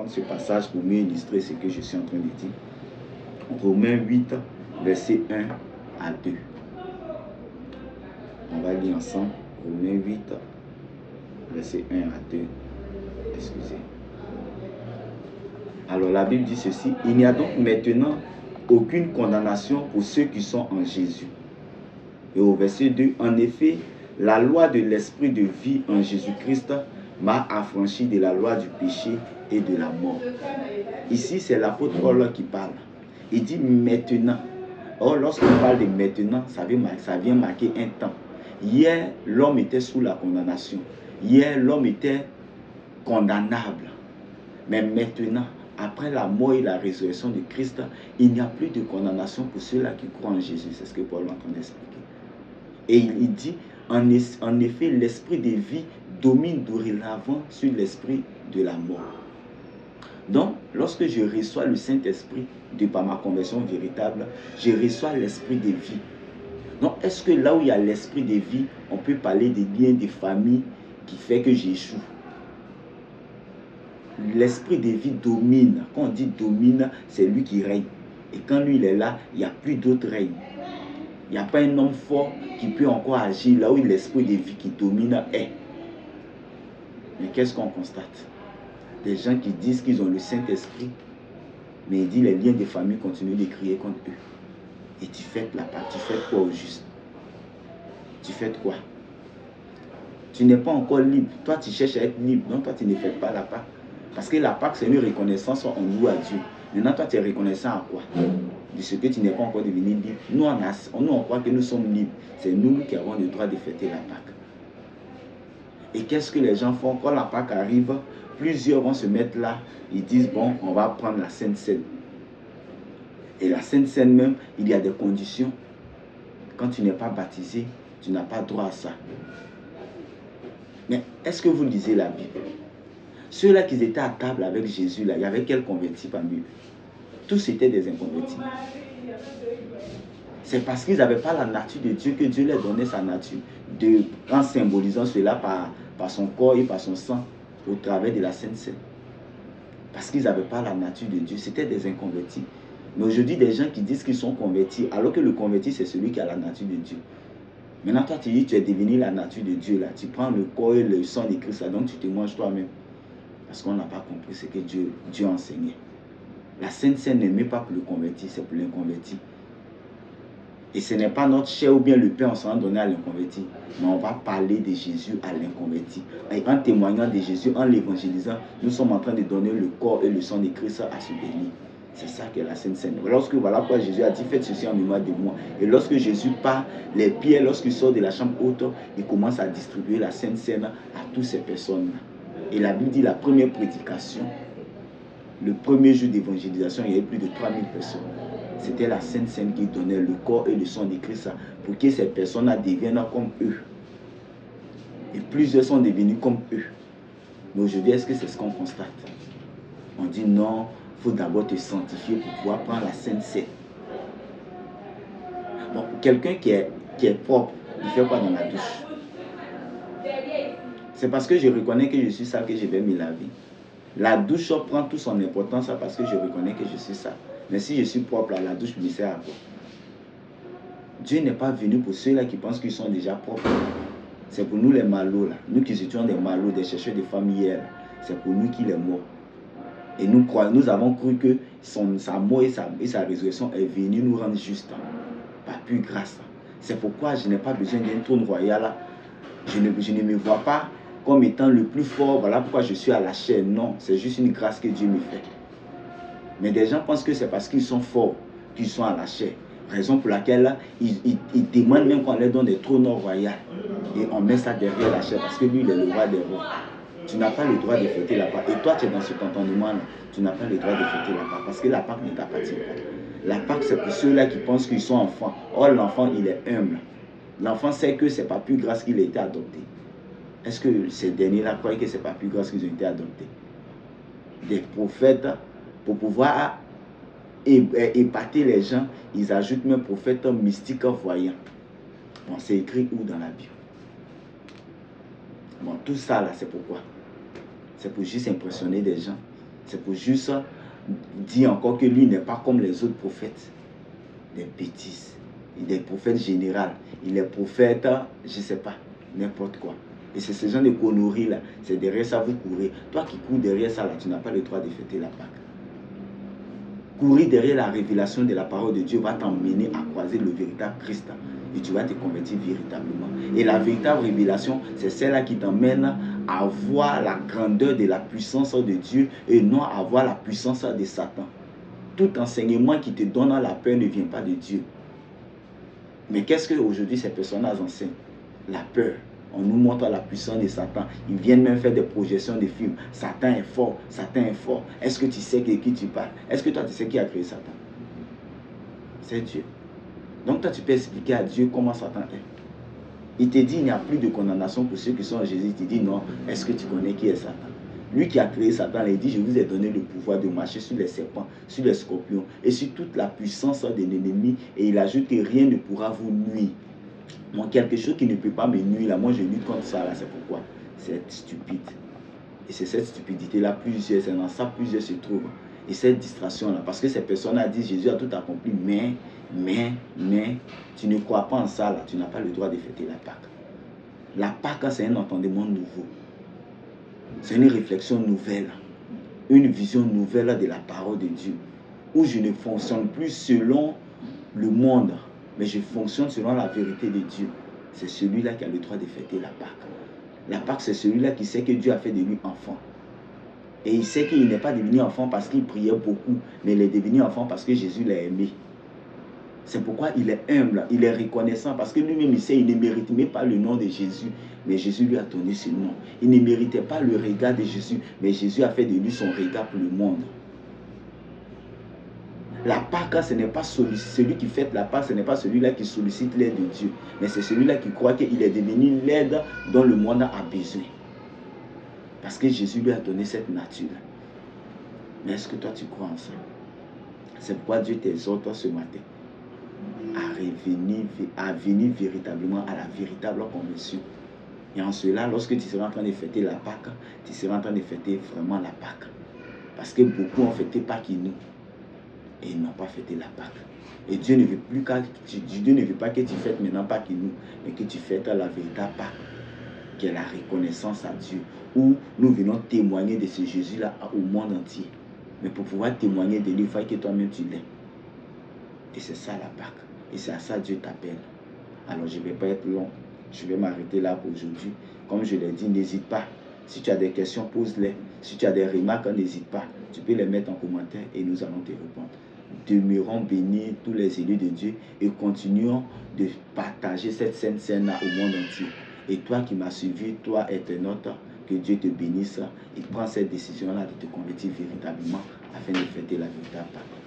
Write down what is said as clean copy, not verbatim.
Ce passage pour mieux illustrer ce que je suis en train de dire. Romains 8, verset 1 à 2. On va lire ensemble. Romains 8, verset 1 à 2. Excusez. Alors la Bible dit ceci. Il n'y a donc maintenant aucune condamnation pour ceux qui sont en Jésus. Et au verset 2, en effet, la loi de l'esprit de vie en Jésus-Christ m'a affranchi de la loi du péché et de la mort. Ici, c'est l'apôtre Paul qui parle. Il dit maintenant. Or, lorsqu'on parle de maintenant, ça vient marquer un temps. Hier, l'homme était sous la condamnation. Hier, l'homme était condamnable. Mais maintenant, après la mort et la résurrection de Christ, il n'y a plus de condamnation pour ceux-là qui croient en Jésus. C'est ce que Paul est en train d'expliquer. Et il dit, en effet, l'esprit de vie domine dorénavant sur l'esprit de la mort. Donc, lorsque je reçois le Saint-Esprit, de par ma conversion véritable, je reçois l'esprit de vie. Donc, est-ce que là où il y a l'esprit de vie, on peut parler des liens de famille qui fait que j'échoue? L'esprit de vie domine. Quand on dit domine, c'est lui qui règne. Et quand lui il est là, il n'y a plus d'autre règne. Il n'y a pas un homme fort qui peut encore agir là où l'esprit de vie qui domine est. Mais qu'est-ce qu'on constate? Des gens qui disent qu'ils ont le Saint-Esprit, mais il dit les liens de famille continuent de crier contre eux. Et tu fais la part, tu fais quoi au juste? Tu fais quoi? Tu n'es pas encore libre. Toi, tu cherches à être libre. Donc, toi, tu ne fais pas la part. Parce que la Pâque, c'est une reconnaissance en nous à Dieu. Maintenant, toi, tu es reconnaissant à quoi? De ce que tu n'es pas encore devenu libre. Nous, on croit que nous sommes libres. C'est nous qui avons le droit de fêter la Pâque. Et qu'est-ce que les gens font? Quand la Pâque arrive, plusieurs vont se mettre là. Ils disent, bon, on va prendre la Sainte Seine. Et la Sainte Seine même, il y a des conditions. Quand tu n'es pas baptisé, tu n'as pas droit à ça. Mais est-ce que vous lisez la Bible? Ceux-là qui étaient à table avec Jésus, là, il y avait quels convertis parmi eux? Tous étaient des inconvertis. C'est parce qu'ils n'avaient pas la nature de Dieu que Dieu leur donnait sa nature, en symbolisant cela par son corps et par son sang au travers de la Sainte Seine. Parce qu'ils n'avaient pas la nature de Dieu, c'était des inconvertis. Mais aujourd'hui, des gens qui disent qu'ils sont convertis, alors que le converti, c'est celui qui a la nature de Dieu. Maintenant, toi, tu dis tu es devenu la nature de Dieu, là. Tu prends le corps et le sang de Christ, là, donc tu te manges toi-même. Parce qu'on n'a pas compris ce que Dieu enseignait. La Sainte Seine n'est même pas pour le converti, c'est pour l'inconverti. Et ce n'est pas notre chair ou bien le pain, on s'en donné à l'inconverti. Mais on va parler de Jésus à l'inconverti. Et en témoignant de Jésus, en l'évangélisant, nous sommes en train de donner le corps et le sang de Christ à ce béni. C'est ça qu'est la Sainte Seine. Voilà pourquoi Jésus a dit, faites ceci en mémoire de moi. Et lorsque Jésus part, les pierres, lorsqu'il sort de la chambre haute, il commence à distribuer la Sainte Seine à toutes ces personnes-là. Et la Bible dit, la première prédication, le premier jour d'évangélisation, il y avait plus de 3000 personnes. C'était la Sainte Seine qui donnait le corps et le sang de Christ pour que ces personnes-là deviennent comme eux. Et plusieurs sont devenus comme eux. Mais aujourd'hui, est-ce que c'est ce qu'on constate? On dit non, il faut d'abord te sanctifier pour pouvoir prendre la Sainte Seine. Bon, quelqu'un qui est propre, il fait quoi dans la douche? C'est parce que je reconnais que je suis sale que je vais me laver. La douche prend toute son importance parce que je reconnais que je suis sale. Mais si je suis propre, la douche me sert à quoi? Dieu n'est pas venu pour ceux-là qui pensent qu'ils sont déjà propres. C'est pour nous les malots, là. Nous qui étions des malots, des chercheurs de famille hier. C'est pour nous qu'il est mort. Et nous avons cru que sa mort et sa résurrection est venue nous rendre justes. Par pure grâce. C'est pourquoi je n'ai pas besoin d'un trône royal. Je ne me vois pas comme étant le plus fort. Voilà pourquoi je suis à la chair. Non, c'est juste une grâce que Dieu me fait. Mais des gens pensent que c'est parce qu'ils sont forts qu'ils sont à la chair. Raison pour laquelle ils demandent même qu'on leur donne des trônes royaux. Et on met ça derrière la chair parce que lui, il est le roi des rois. Tu n'as pas le droit de fêter la Pâque. Et toi, tu es dans cet entendement-là. Tu n'as pas le droit de fêter la Pâque parce que la Pâque ne t'appartient pas. La Pâque, c'est pour ceux-là qui pensent qu'ils sont enfants. Or, l'enfant, il est humble. L'enfant sait que ce n'est pas plus grâce qu'il a été adopté. Est-ce que ces derniers-là croient que ce n'est pas plus grâce qu'ils ont été adoptés? Des prophètes, pour pouvoir épater les gens, ils ajoutent même prophète mystique voyant. Bon, c'est écrit où dans la Bible? Bon, tout ça là, c'est pourquoi? C'est pour juste impressionner des gens. C'est pour juste dire encore que lui n'est pas comme les autres prophètes. Des bêtises. Il est prophète général. Il est prophète, je ne sais pas, n'importe quoi. Et c'est ce genre de conneries là. C'est derrière ça, vous courez. Toi qui cours derrière ça là, tu n'as pas le droit de fêter la Pâque. Courir derrière la révélation de la parole de Dieu va t'emmener à croiser le véritable Christ. Et tu vas te convertir véritablement. Et la véritable révélation, c'est celle-là qui t'emmène à voir la grandeur de la puissance de Dieu et non à voir la puissance de Satan. Tout enseignement qui te donne la peur ne vient pas de Dieu. Mais qu'est-ce qu'aujourd'hui ces personnages enseignent? La peur. On nous montre la puissance de Satan. Ils viennent même faire des projections de films. Satan est fort, Satan est fort. Est-ce que tu sais de qui tu parles? Est-ce que toi tu sais qui a créé Satan? C'est Dieu. Donc toi tu peux expliquer à Dieu comment Satan est. Il te dit il n'y a plus de condamnation pour ceux qui sont en Jésus. Il te dit non, est-ce que tu connais qui est Satan? Lui qui a créé Satan, il dit je vous ai donné le pouvoir de marcher sur les serpents, sur les scorpions et sur toute la puissance de l'ennemi. Et il ajoute que rien ne pourra vous nuire. Moi, quelque chose qui ne peut pas me nuire, là, moi je lutte contre ça, là, c'est pourquoi? C'est stupide. Et c'est cette stupidité-là, plusieurs, c'est dans ça, plusieurs se trouvent. Et cette distraction-là, parce que ces personnes-là disent Jésus a tout accompli, mais, tu ne crois pas en ça, là, tu n'as pas le droit de fêter la Pâque. La Pâque, c'est un entendement nouveau. C'est une réflexion nouvelle, une vision nouvelle de la parole de Dieu, où je ne fonctionne plus selon le monde, mais je fonctionne selon la vérité de Dieu. C'est celui-là qui a le droit de fêter la Pâque. La Pâque, c'est celui-là qui sait que Dieu a fait de lui enfant. Et il sait qu'il n'est pas devenu enfant parce qu'il priait beaucoup, mais il est devenu enfant parce que Jésus l'a aimé. C'est pourquoi il est humble, il est reconnaissant, parce que lui-même, il sait, il ne mérite même pas le nom de Jésus, mais Jésus lui a donné ce nom. Il ne méritait pas le regard de Jésus, mais Jésus a fait de lui son regard pour le monde. La Pâque, ce n'est pas celui qui fête la Pâque, ce n'est pas celui-là qui sollicite l'aide de Dieu, mais c'est celui-là qui croit qu'il est devenu l'aide dont le monde a besoin. Parce que Jésus lui a donné cette nature. Mais est-ce que toi tu crois en ça? C'est pourquoi Dieu t'exhorte ce matin à venir véritablement à la véritable conversion. Et en cela, lorsque tu seras en train de fêter la Pâque, tu seras en train de fêter vraiment la Pâque. Parce que beaucoup ont fêté Pâque nous. Et ils n'ont pas fêté la Pâque. Et Dieu ne veut plus Dieu ne veut pas que tu fêtes maintenant Pâque nous, mais que tu fêtes la véritable Pâque, qui est la reconnaissance à Dieu, où nous venons témoigner de ce Jésus-là au monde entier. Mais pour pouvoir témoigner de lui, il faut que toi-même tu l'aies. Et c'est ça la Pâque. Et c'est à ça Dieu t'appelle. Alors je ne vais pas être long. Je vais m'arrêter là pour aujourd'hui. Comme je l'ai dit, n'hésite pas. Si tu as des questions, pose-les. Si tu as des remarques, n'hésite pas. Tu peux les mettre en commentaire et nous allons te répondre. Demeurons bénis tous les élus de Dieu et continuons de partager cette sainte scène-là au monde entier. Et toi qui m'as suivi, toi internaute, que Dieu te bénisse et prends cette décision-là de te convertir véritablement afin de fêter la véritable Pâque.